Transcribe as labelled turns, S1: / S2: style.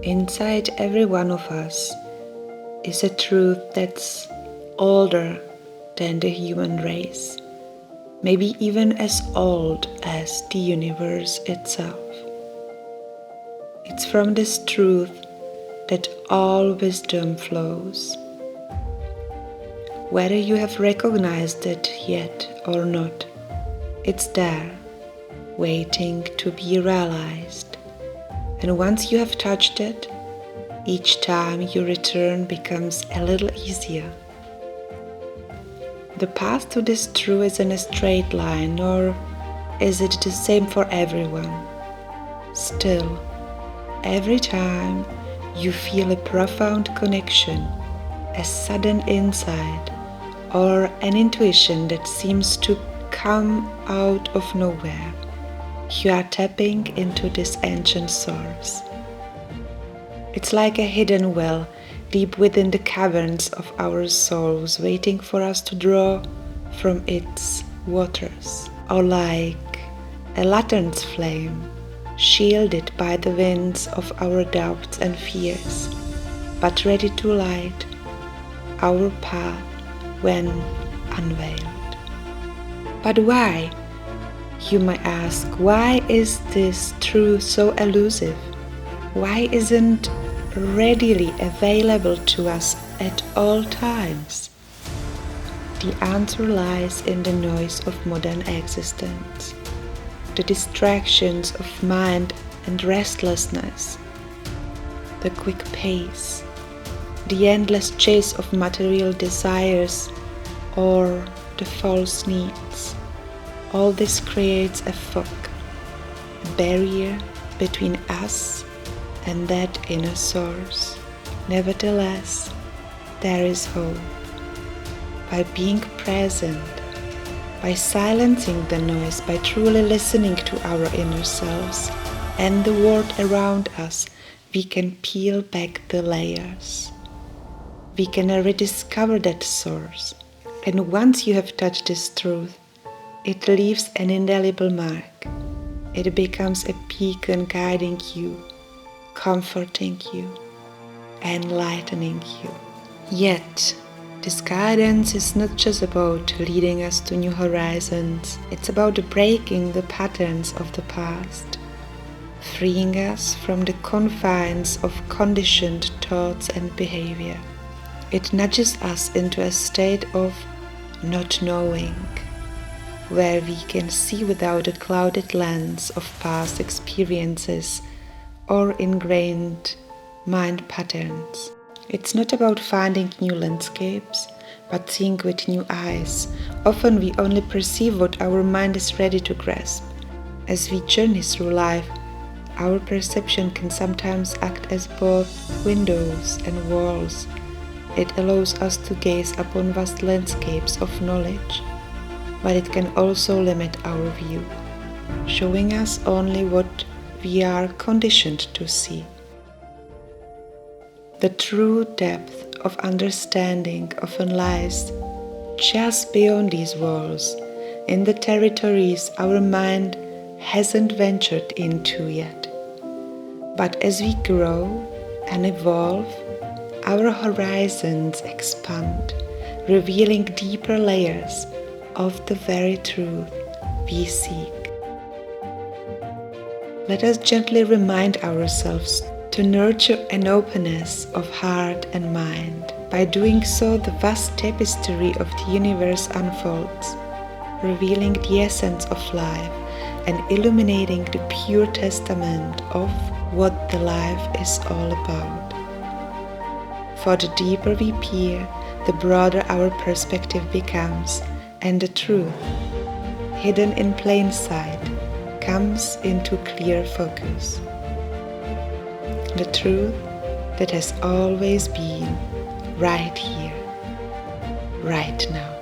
S1: Inside every one of us is a truth that's older than the human race, maybe even as old as the universe itself. It's from this truth that all wisdom flows. Whether you have recognized it yet or not, it's there, waiting to be realized. And once you have touched it, each time you return becomes a little easier. The path to this truth isn't a straight line, nor is it the same for everyone. Still, every time you feel a profound connection, a sudden insight, or an intuition that seems to come out of nowhere, you are tapping into this ancient source. It's like a hidden well deep within the caverns of our souls, waiting for us to draw from its waters, or like a lantern's flame, shielded by the winds of our doubts and fears, but ready to light our path when unveiled. But why? You might ask, why is this truth so elusive? Why isn't readily available to us at all times? The answer lies in the noise of modern existence, the distractions of mind and restlessness, the quick pace, the endless chase of material desires, or the false needs. All this creates a fog, a barrier between us and that inner source. Nevertheless, there is hope. By being present, by silencing the noise, by truly listening to our inner selves and the world around us, we can peel back the layers. We can rediscover that source. And once you have touched this truth, it leaves an indelible mark. It becomes a beacon guiding you, comforting you, enlightening you. Yet, this guidance is not just about leading us to new horizons. It's about breaking the patterns of the past, freeing us from the confines of conditioned thoughts and behavior. It nudges us into a state of not knowing, where we can see without a clouded lens of past experiences or ingrained mind patterns. It's not about finding new landscapes, but seeing with new eyes. Often we only perceive what our mind is ready to grasp. As we journey through life, our perception can sometimes act as both windows and walls. It allows us to gaze upon vast landscapes of knowledge, but it can also limit our view, showing us only what we are conditioned to see. The true depth of understanding often lies just beyond these walls, in the territories our mind hasn't ventured into yet. But as we grow and evolve, our horizons expand, revealing deeper layers of the very truth we seek. Let us gently remind ourselves to nurture an openness of heart and mind. By doing so, the vast tapestry of the universe unfolds, revealing the essence of life and illuminating the pure testament of what the life is all about. For the deeper we peer, the broader our perspective becomes, and the truth, hidden in plain sight, comes into clear focus. The truth that has always been right here, right now.